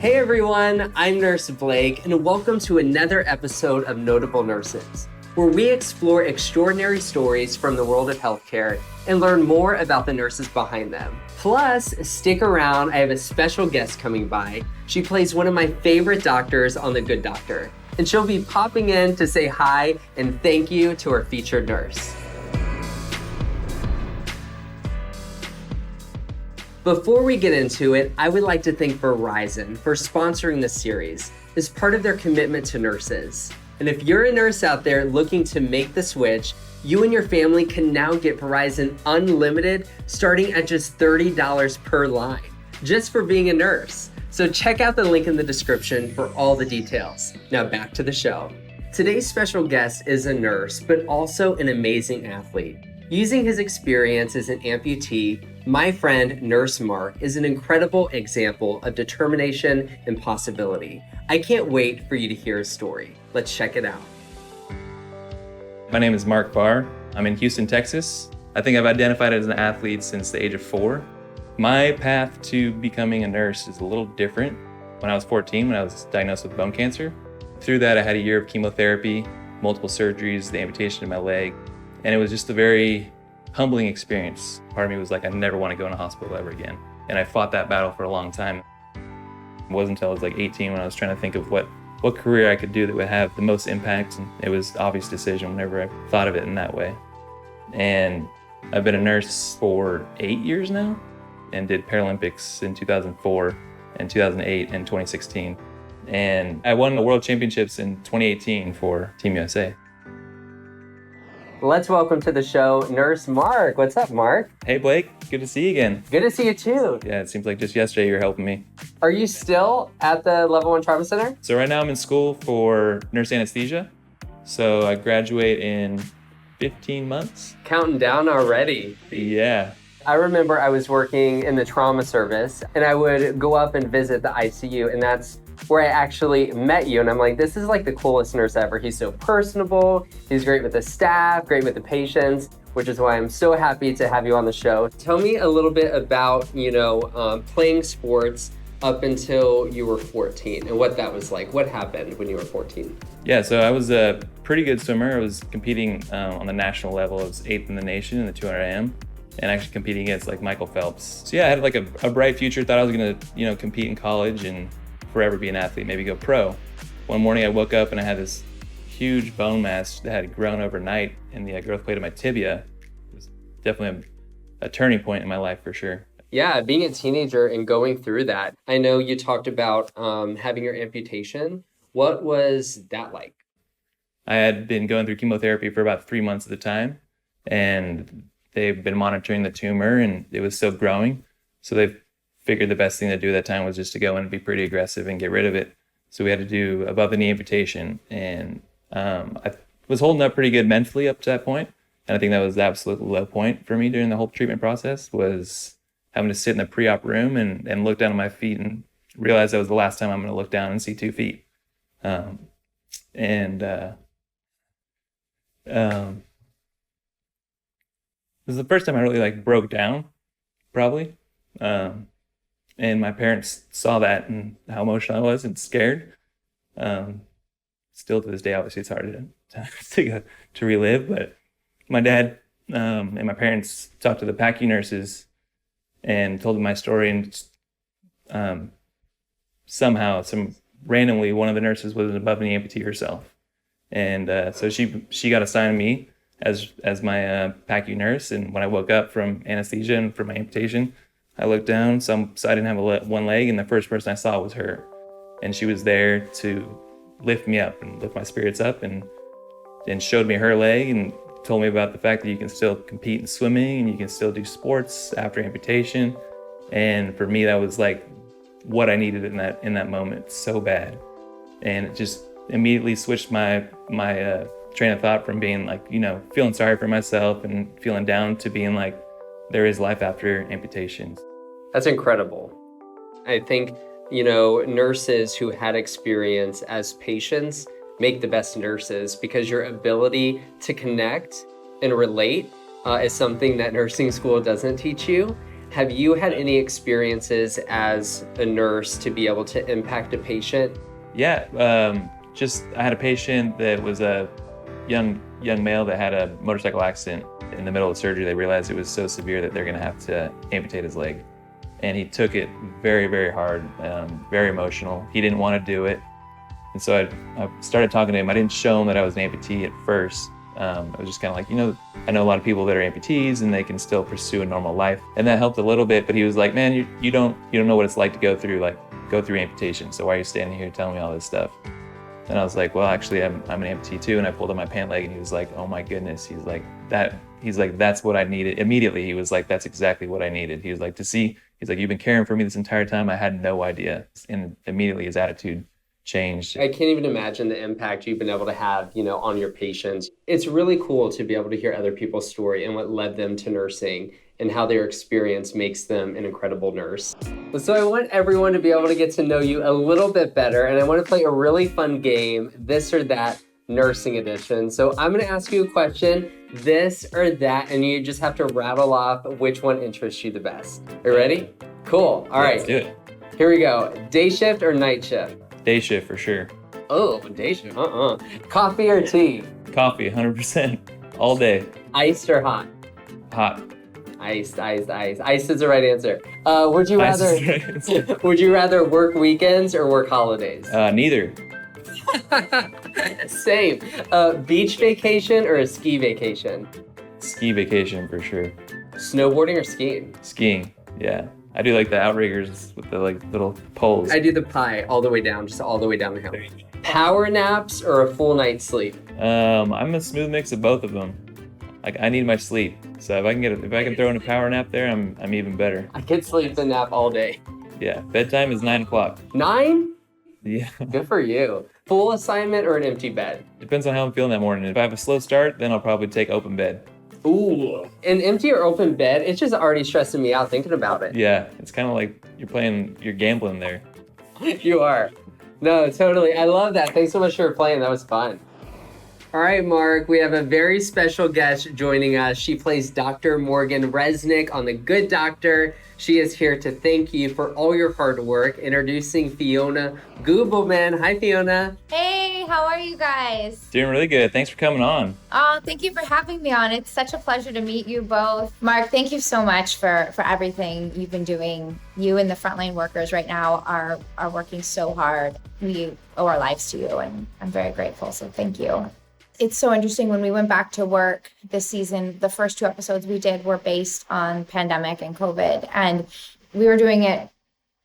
Hey everyone, I'm Nurse Blake, and welcome to another episode of Notable Nurses, where we explore extraordinary stories from the world of healthcare and learn more about the nurses behind them. Plus, stick around, I have a special guest coming by. She plays one of my favorite doctors on The Good Doctor, and she'll be popping in to say hi and thank you to our featured nurse. Before we get into it, I would like to thank Verizon for sponsoring this series as part of their commitment to nurses. And if you're a nurse out there looking to make the switch, you and your family can now get Verizon Unlimited starting at just $30 per line, just for being a nurse. So check out the link in the description for all the details. Now back to the show. Today's special guest is a nurse, but also an amazing athlete. Using his experience as an amputee, my friend Nurse Mark is an incredible example of determination and possibility. I can't wait for you to hear his story. Let's check it out. My name is Mark Barr. I'm in Houston, Texas. I think I've identified as an athlete since the age of 4. My path to becoming a nurse is a little different. When I was 14, when I was diagnosed with bone cancer. Through that, I had a year of chemotherapy, multiple surgeries, the amputation of my leg, and it was just a very humbling experience. Part of me was like, I never want to go in a hospital ever again. And I fought that battle for a long time. It wasn't until I was like 18 when I was trying to think of what career I could do that would have the most impact. And it was an obvious decision whenever I thought of it in that way. And I've been a nurse for 8 years now and did Paralympics in 2004 and 2008 and 2016. And I won the World Championships in 2018 for Team USA. Let's welcome to the show, Nurse Mark. What's up, Mark? Hey, Blake. Good to see you again. Good to see you too. Yeah, it seems like just yesterday you were helping me. Are you still at the Level 1 Trauma Center? So right now I'm in school for nurse anesthesia. So I graduate in 15 months. Counting down already. Yeah. I remember I was working in the trauma service and I would go up and visit the ICU, and that's where I actually met you. And I'm like, this is like the coolest nurse ever. He's so personable. He's great with the staff, great with the patients, which is why I'm so happy to have you on the show. Tell me a little bit about, playing sports up until you were 14 and what that was like. What happened when you were 14? Yeah, so I was a pretty good swimmer. I was competing on the national level. I was 8th in the nation in the 200 AM. And actually competing against like Michael Phelps. So yeah, I had like a bright future. Thought I was gonna, compete in college and forever be an athlete, maybe go pro. One morning I woke up and I had this huge bone mass that had grown overnight in the growth plate of my tibia. It was definitely a turning point in my life for sure. Yeah, being a teenager and going through that. I know you talked about having your amputation. What was that like? I had been going through chemotherapy for about 3 months at the time, and they've been monitoring the tumor and it was still growing. So they figured the best thing to do at that time was just to go in and be pretty aggressive and get rid of it. So we had to do above the knee amputation. And I was holding up pretty good mentally up to that point. And I think that was the absolute low point for me during the whole treatment process, was having to sit in the pre-op room and look down at my feet and realize that was the last time I'm going to look down and see 2 feet. It was the first time I really broke down, probably. And my parents saw that and how emotional I was and scared. Still to this day, obviously it's hard to relive, but my dad and my parents talked to the PACU nurses and told them my story, and randomly one of the nurses was an above knee amputee herself. And so she got assigned me as my PACU nurse. And when I woke up from anesthesia and from my amputation, I looked down, so I didn't have one leg, and the first person I saw was her. And she was there to lift me up and lift my spirits up, and showed me her leg and told me about the fact that you can still compete in swimming and you can still do sports after amputation. And for me, that was like what I needed in that moment so bad. And it just immediately switched my train of thought from being feeling sorry for myself and feeling down to being like, there is life after amputation. That's incredible. I think, nurses who had experience as patients make the best nurses, because your ability to connect and relate is something that nursing school doesn't teach you. Have you had any experiences as a nurse to be able to impact a patient? Yeah, I had a patient that was a young male that had a motorcycle accident. In the middle of surgery, they realized it was so severe that they're going to have to amputate his leg. And he took it very, very hard, very emotional. He didn't want to do it. And so I started talking to him. I didn't show him that I was an amputee at first. I was just kind of like, I know a lot of people that are amputees and they can still pursue a normal life. And that helped a little bit, but he was like, man, you don't know what it's like to go through amputation. So why are you standing here telling me all this stuff? And I was like, well, actually, I'm an amputee too. And I pulled up my pant leg and he was like, oh my goodness. He's like, that's what I needed. Immediately, he was like, that's exactly what I needed. He was like, he's like, you've been caring for me this entire time. I had no idea. And immediately his attitude changed. I can't even imagine the impact you've been able to have, on your patients. It's really cool to be able to hear other people's story and what led them to nursing and how their experience makes them an incredible nurse. So I want everyone to be able to get to know you a little bit better, and I want to play a really fun game, this or that nursing edition. So I'm going to ask you a question, this or that, and you just have to rattle off which one interests you the best. Are you ready? Cool. All right. Let's do it. Here we go. Day shift or night shift? Day shift for sure. Oh, day shift. Coffee or tea? Coffee, 100%. All day. Iced or hot? Hot. Iced. Iced is the right answer. Would you Ice rather is the right answer. would you rather work weekends or work holidays? Neither. Same. Beach vacation or a ski vacation? Ski vacation for sure. Snowboarding or skiing? Skiing, yeah. I do like the outriggers with the little poles. I do the pie all the way down, just all the way down the hill. Power naps or a full night's sleep? I'm a smooth mix of both of them. I need my sleep. So if I can throw in a power nap there, I'm even better. I could sleep and nap all day. Yeah, bedtime is 9 o'clock. 9? Yeah. Good for you. Full assignment or an empty bed? Depends on how I'm feeling that morning. If I have a slow start, then I'll probably take open bed. Ooh, an empty or open bed, it's just already stressing me out thinking about it. Yeah, it's kind of like you're gambling there. You are. No, totally. I love that. Thanks so much for playing. That was fun. All right, Mark, we have a very special guest joining us. She plays Dr. Morgan Resnick on The Good Doctor. She is here to thank you for all your hard work. Introducing Fiona Goobleman. Hi, Fiona. Hey, how are you guys? Doing really good. Thanks for coming on. Oh, thank you for having me on. It's such a pleasure to meet you both. Mark, thank you so much for everything you've been doing. You and the frontline workers right now are working so hard. We owe our lives to you, and I'm very grateful, so thank you. It's so interesting. When we went back to work this season, the first 2 episodes we did were based on pandemic and COVID, and we were doing it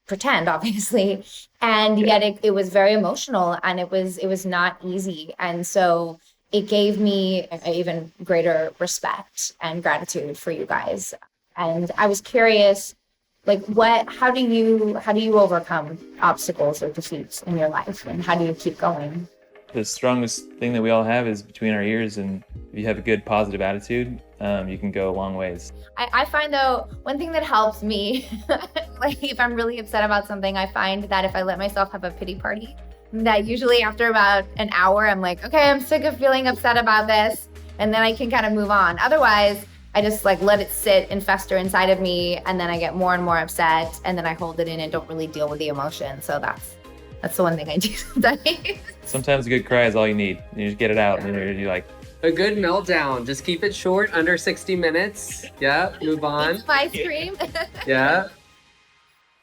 pretend, obviously, and yet it was very emotional, and it was not easy. And so it gave me an even greater respect and gratitude for you guys. And I was curious, how do you overcome obstacles or defeats in your life, and how do you keep going? The strongest thing that we all have is between our ears, and if you have a good positive attitude, you can go a long ways. I find though, one thing that helps me, if I'm really upset about something, I find that if I let myself have a pity party, that usually after about an hour, I'm like, okay, I'm sick of feeling upset about this, and then I can kind of move on. Otherwise, I just let it sit and fester inside of me, and then I get more and more upset, and then I hold it in and don't really deal with the emotion. So that's the one thing I do sometimes. Sometimes a good cry is all you need. You just get it out, and you're like... A good meltdown. Just keep it short, under 60 minutes. Yeah, move on. Eat some ice cream. Yeah.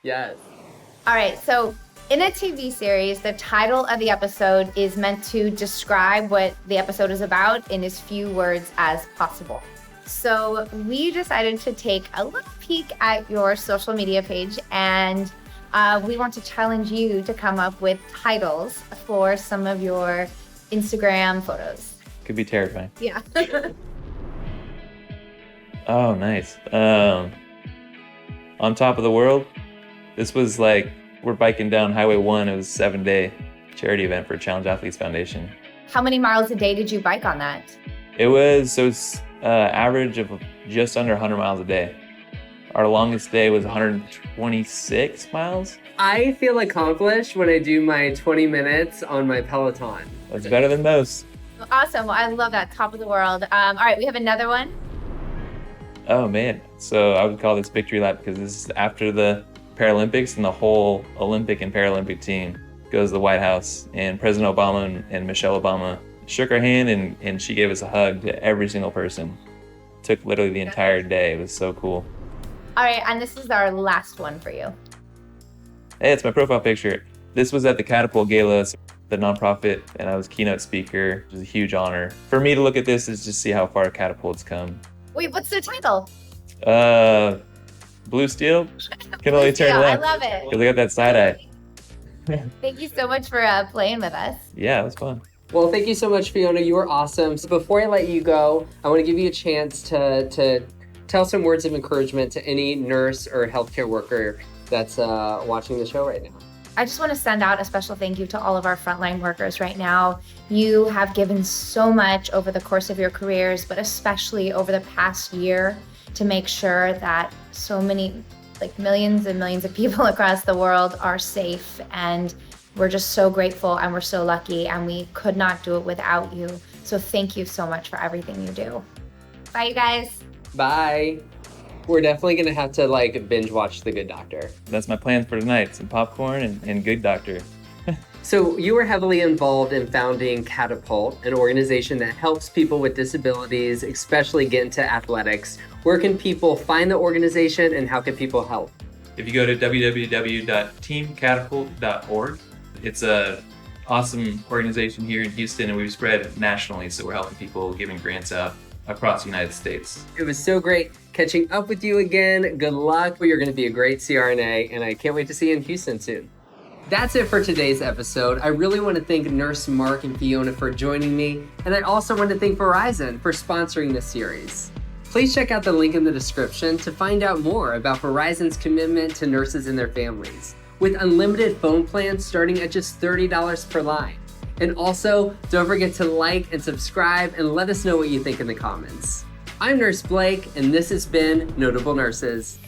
Yes. All right, so in a TV series, the title of the episode is meant to describe what the episode is about in as few words as possible. So we decided to take a little peek at your social media page, and we want to challenge you to come up with titles for some of your Instagram photos. Could be terrifying. Yeah. Oh, nice. On top of the world. This was we're biking down Highway 1. It was a 7-day charity event for Challenge Athletes Foundation. How many miles a day did you bike on that? It's average of just under 100 miles a day. Our longest day was 126 miles. I feel accomplished when I do my 20 minutes on my Peloton. That's better than most. Awesome. Well, I love that. Top of the world. All right, we have another one. Oh man, so I would call this victory lap because this is after the Paralympics, and the whole Olympic and Paralympic team goes to the White House, and President Obama and Michelle Obama shook our hand, and she gave us a hug to every single person. Took literally the entire day. It was so cool. All right, and this is our last one for you. Hey, it's my profile picture. This was at the Catapult Gala, the nonprofit, and I was keynote speaker. It was a huge honor. For me to look at this is just see how far Catapult's come. Wait, what's the title? Blue Steel? Can only turn I left. love it. Because I got that side eye. Thank you so much for playing with us. Yeah, it was fun. Well, thank you so much, Fiona. You were awesome. So before I let you go, I want to give you a chance to tell some words of encouragement to any nurse or healthcare worker that's watching the show right now. I just want to send out a special thank you to all of our frontline workers right now. You have given so much over the course of your careers, but especially over the past year, to make sure that so many, like millions and millions of people across the world are safe. And we're just so grateful, and we're so lucky, and we could not do it without you. So thank you so much for everything you do. Bye, you guys. Bye. We're definitely going to have to binge watch The Good Doctor. That's my plan for tonight. Some popcorn and Good Doctor. So you were heavily involved in founding Catapult, an organization that helps people with disabilities, especially get into athletics. Where can people find the organization, and how can people help? If you go to www.teamcatapult.org, it's a awesome organization here in Houston, and we've spread nationally, so we're helping people, giving grants out across the United States. It was so great catching up with you again. Good luck. You're going to be a great CRNA, and I can't wait to see you in Houston soon. That's it for today's episode. I really want to thank Nurse Mark and Fiona for joining me, and I also want to thank Verizon for sponsoring this series. Please check out the link in the description to find out more about Verizon's commitment to nurses and their families, with unlimited phone plans starting at just $30 per line. And also, don't forget to like and subscribe and let us know what you think in the comments. I'm Nurse Blake, and this has been Notable Nurses.